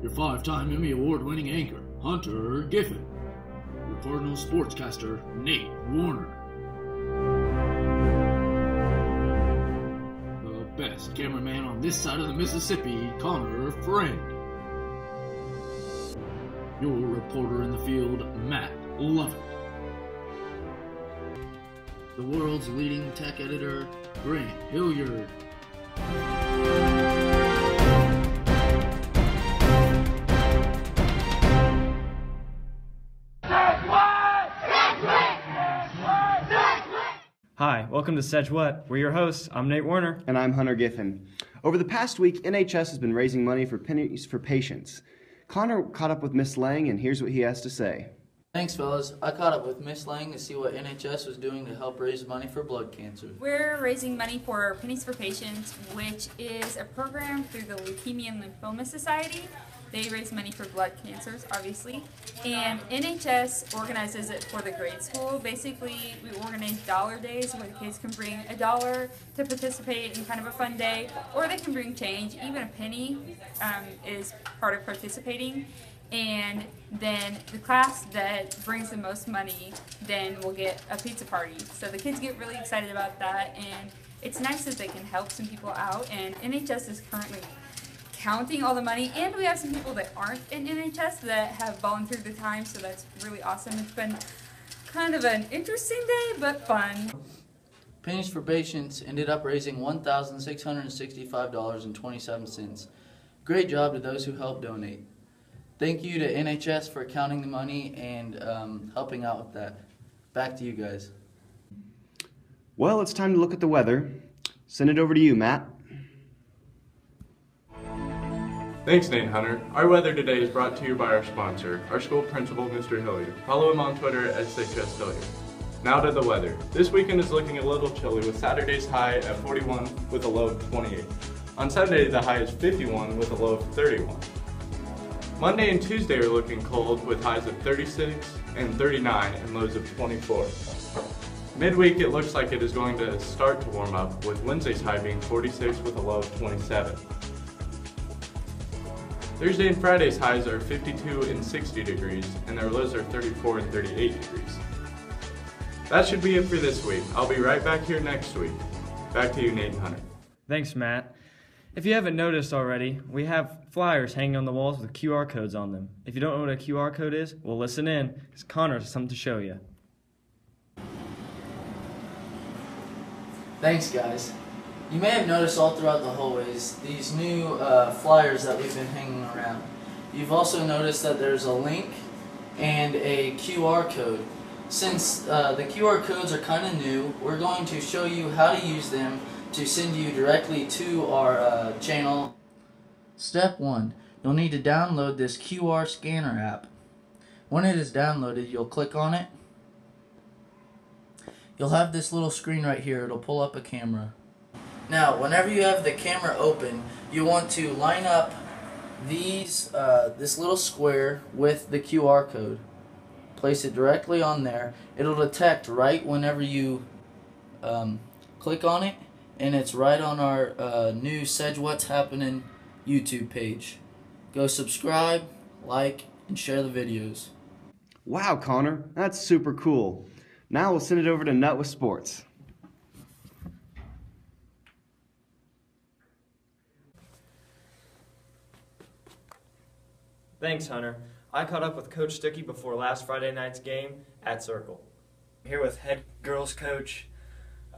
your 5-time Emmy Award-winning anchor, Hunter Giffen, your Cardinals sportscaster, Nate Warner, the best cameraman on this side of the Mississippi, Connor Friend, your reporter in the field, Matt Lovett, the world's leading tech editor, Grant Hilliard, Hi, welcome to SedgWhat. We're your hosts. I'm Nate Warner. And I'm Hunter Giffen. Over the past week, NHS has been raising money for pennies for patients. Connor caught up with Miss Lang, and here's what he has to say. Thanks, fellas. I caught up with Miss Lang to see what NHS was doing to help raise money for blood cancer. We're raising money for Pennies for Patients, which is a program through the Leukemia and Lymphoma Society. They raise money for blood cancers, obviously, and NHS organizes it for the grade school. Basically, we organize dollar days where the kids can bring $1 to participate in kind of a fun day, or they can bring change. Even a penny is part of participating. And then the class that brings the most money then will get a pizza party. So the kids get really excited about that, and it's nice that they can help some people out. And NHS is currently counting all the money, and we have some people that aren't in NHS that have volunteered the time, so that's really awesome. It's been kind of an interesting day, but fun. Pennies for Patients ended up raising $1,665.27. Great job to those who helped donate. Thank you to NHS for counting the money and helping out with that. Back to you guys. Well, it's time to look at the weather. Send it over to you, Matt. Thanks, Nate and Hunter. Our weather today is brought to you by our sponsor, our school principal, Mr. Hilliard. Follow him on Twitter at @SedgWhat. Now to the weather. This weekend is looking a little chilly with Saturday's high at 41 with a low of 28. On Sunday, the high is 51 with a low of 31. Monday and Tuesday are looking cold with highs of 36 and 39 and lows of 24. Midweek, it looks like it is going to start to warm up with Wednesday's high being 46 with a low of 27. Thursday and Friday's highs are 52 and 60 degrees and their lows are 34 and 38 degrees. That should be it for this week. I'll be right back here next week. Back to you, Nate and Hunter. Thanks, Matt. If you haven't noticed already, we have flyers hanging on the walls with QR codes on them. If you don't know what a QR code is, well, listen in, because Connor has something to show you. Thanks, guys. You may have noticed all throughout the hallways these new flyers that we've been hanging around. You've also noticed that there's a link and a QR code. Since the QR codes are kind of new, we're going to show you how to use them to send you directly to our channel. Step 1. You'll need to download this QR scanner app. When it is downloaded, you'll click on it. You'll have this little screen right here. It'll pull up a camera. Now, whenever you have the camera open, you want to line up this little square with the QR code. Place it directly on there. It'll detect right whenever you click on it, and it's right on our new SedgWhat's Happenin YouTube page. Go subscribe, like, and share the videos. Wow, Connor, that's super cool. Now we'll send it over to Nut with Sports. Thanks, Hunter. I caught up with Coach Stuckey before last Friday night's game at Circle. I'm here with head girls coach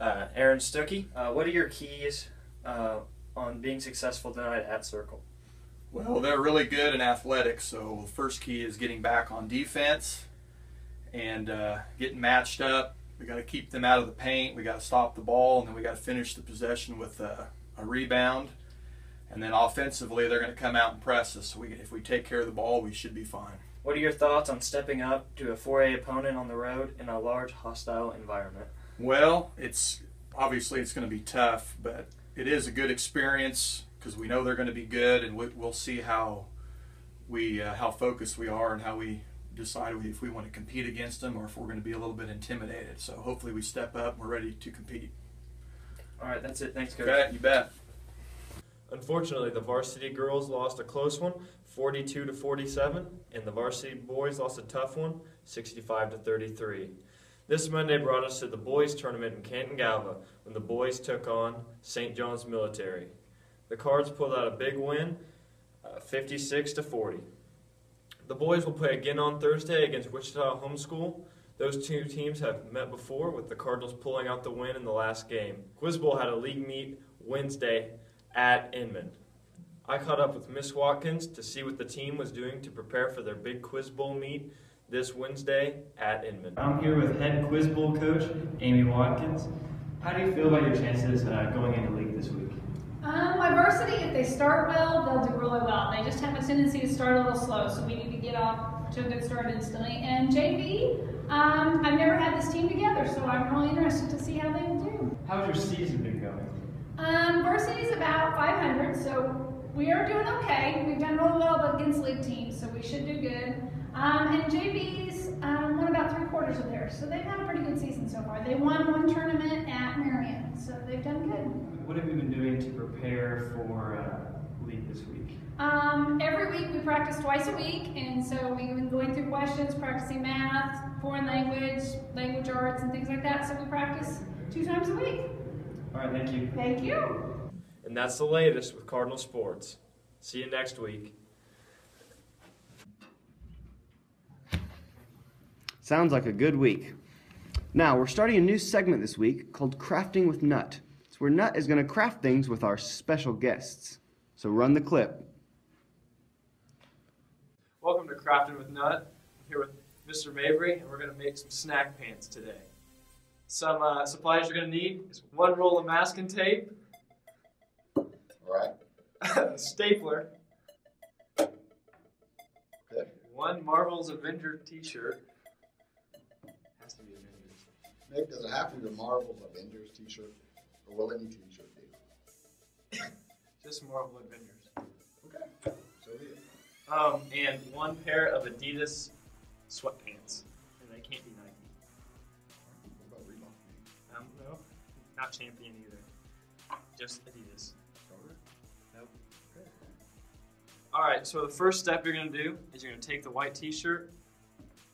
Aaron Stuckey. What are your keys on being successful tonight at Circle? Well, they're really good in athletics, so the first key is getting back on defense and getting matched up. We got to keep them out of the paint, we got to stop the ball, and then we got to finish the possession with a rebound. And then offensively, they're going to come out and press us. So if we take care of the ball, we should be fine. What are your thoughts on stepping up to a 4A opponent on the road in a large, hostile environment? Well, obviously it's going to be tough, but it is a good experience because we know they're going to be good, and we'll see how focused we are and how we decide if we want to compete against them or if we're going to be a little bit intimidated. So hopefully we step up and we're ready to compete. All right, that's it. Thanks, Coach. Okay, you bet. Unfortunately, the varsity girls lost a close one, 42-47, and the varsity boys lost a tough one, 65-33. This Monday brought us to the boys tournament in Canton Galva when the boys took on St. John's Military. The Cards pulled out a big win, 56-40. The boys will play again on Thursday against Wichita Homeschool. Those two teams have met before, with the Cardinals pulling out the win in the last game. Quiz Bowl had a league meet Wednesday at Inman. I caught up with Miss Watkins to see what the team was doing to prepare for their big Quiz Bowl meet this Wednesday at Inman. I'm here with head Quiz Bowl coach, Amy Watkins. How do you feel about your chances going into league this week? My varsity, if they start well, they'll do really well. They just have a tendency to start a little slow, so we need to get off to a good start instantly. And JV, I've never had this team together, so I'm really interested to see how they will do. How's your season been going? Varsity's about 500, so we are doing okay. We've done really well against league teams, so we should do good. And JV's won about 3/4 of theirs, so they've had a pretty good season so far. They won one tournament at Marion, so they've done good. What have you been doing to prepare for league this week? Every week we practice twice a week, and so we've been going through questions, practicing math, foreign language arts, and things like that. So we practice 2 times a week. All right, thank you. Thank you. And that's the latest with Cardinal Sports. See you next week. Sounds like a good week. Now, we're starting a new segment this week called Crafting with Nut. It's where Nut is going to craft things with our special guests. So run the clip. Welcome to Crafting with Nut. I'm here with Mr. Mabry, and we're going to make some snack pants today. Some supplies you're going to need is 1 roll of masking tape, all right, a stapler, okay. 1 Marvel's Avenger t-shirt. Has to be Avengers. Nick, does it have to be the Marvel's Avengers t-shirt, or will any t-shirt do? Just Marvel Avengers. Okay, so be it. And 1 pair of Adidas sweatpants, and they can't be Nike. What about Reebok? No, not Champion either. Just Adidas. Nope. Okay. All right, so the first step you're going to do is you're going to take the white t-shirt,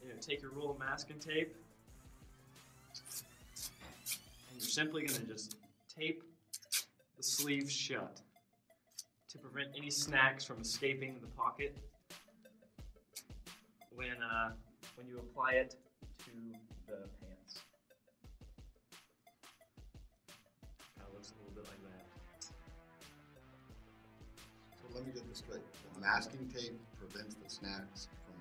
you're going to take your roll of masking tape, and you're simply going to just tape the sleeves shut to prevent any snacks from escaping the pocket when you apply it to the pants. Kind of looks a little bit like that. So let me get this straight. The masking tape prevents the snacks from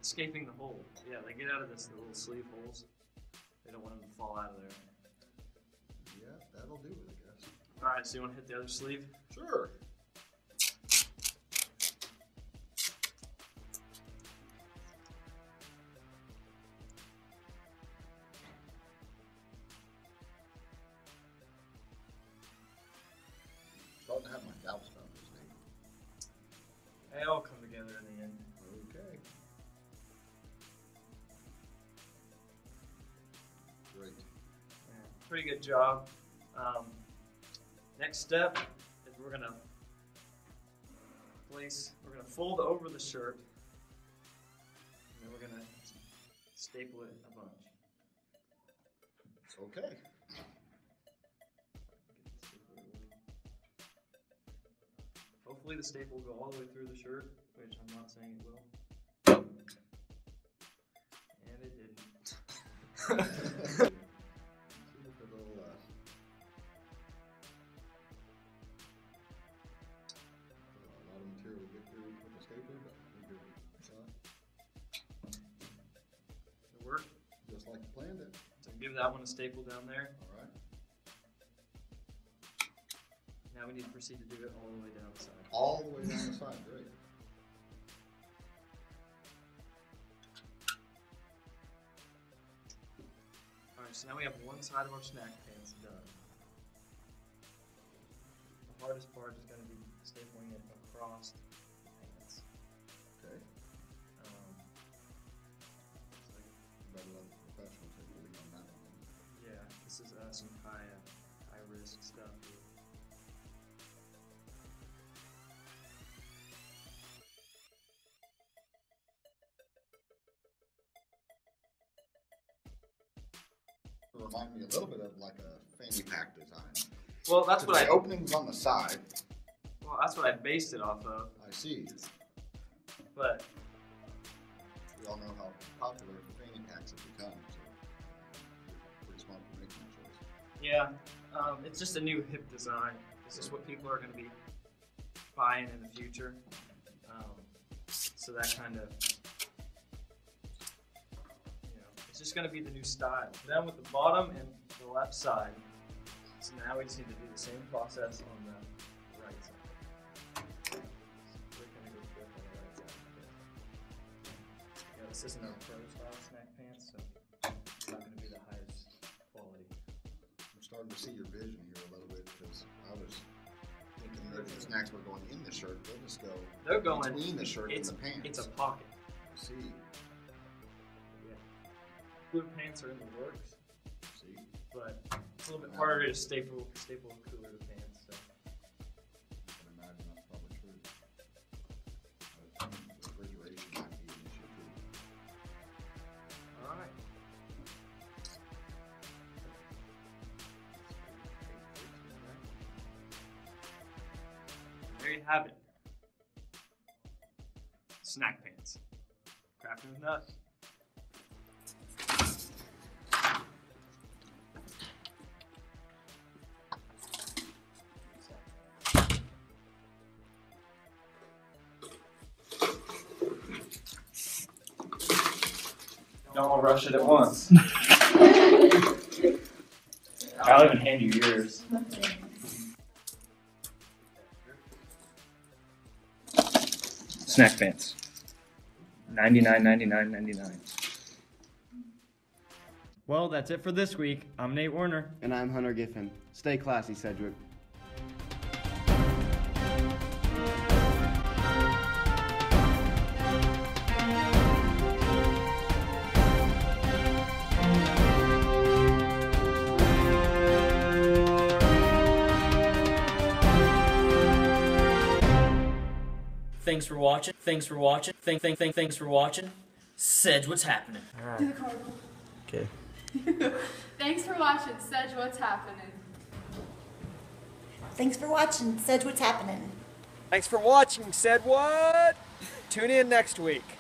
Escaping the hole. Yeah, they get out of the little sleeve holes. They don't want them to fall out of there. Yeah, that'll do it, I guess. All right, so you want to hit the other sleeve? Sure. Starting to have my doubts about this thing. They all come together in the end. Okay. Great. Yeah, pretty good job. Next step is we're gonna fold over the shirt, and then we're gonna staple it a bunch. Okay. Hopefully the staple will go all the way through the shirt, which I'm not saying it will. And it didn't. See if it'll, a lot of material to get through with the stapler, but we'll give it a shot. It worked. Just like you planned it. So give that one a staple down there. All right. Now we need to proceed to do it all the way down the side. All the way down the side, great. Alright, so now we have one side of our snack pants done. The hardest part is going to be stapling it across the pants. Okay. Looks like, Better let the professional take the lead on that one. yeah, this is some high risk stuff here. remind me a little bit of like a fanny pack design. Well, that's what the opening's on the side. Well, that's what I based it off of. I see. But we all know how popular fanny packs have become, so pretty smart for making that choice. yeah, it's just a new hip design. This is what people are going to be buying in the future. So that kind of, it's just going to be the new style. Then with the bottom and the left side, so now we just need to do the same process on the right side. So we're going to go flip on the right side. This isn't our pro style snack pants, so it's not going to be the highest quality. I'm starting to see your vision here a little bit because I was thinking that if the snacks were going in the shirt, they'll just go between the shirt and the pants. It's a pocket. I see. Yeah. Blue pants are in the works. See. But it's a little bit harder to staple cooler to pants. So. I can imagine that's probably true. Refrigeration might be an issue too. All right. There you have it. Snack pants. Crafting with nuts. Don't all rush it at once. I'll even hand you yours. Snack pants. $99.99. Well, that's it for this week. I'm Nate Warner. And I'm Hunter Giffen. Stay classy, Sedg-What. Thanks for watching. Thanks for watching. Thanks for watching. SedgWhat's happening. Do the cardinal. Okay. Thanks for watching. SedgWhat's happening. Thanks for watching. SedgWhat's happening. Thanks for watching, SedgWhat. Tune in next week.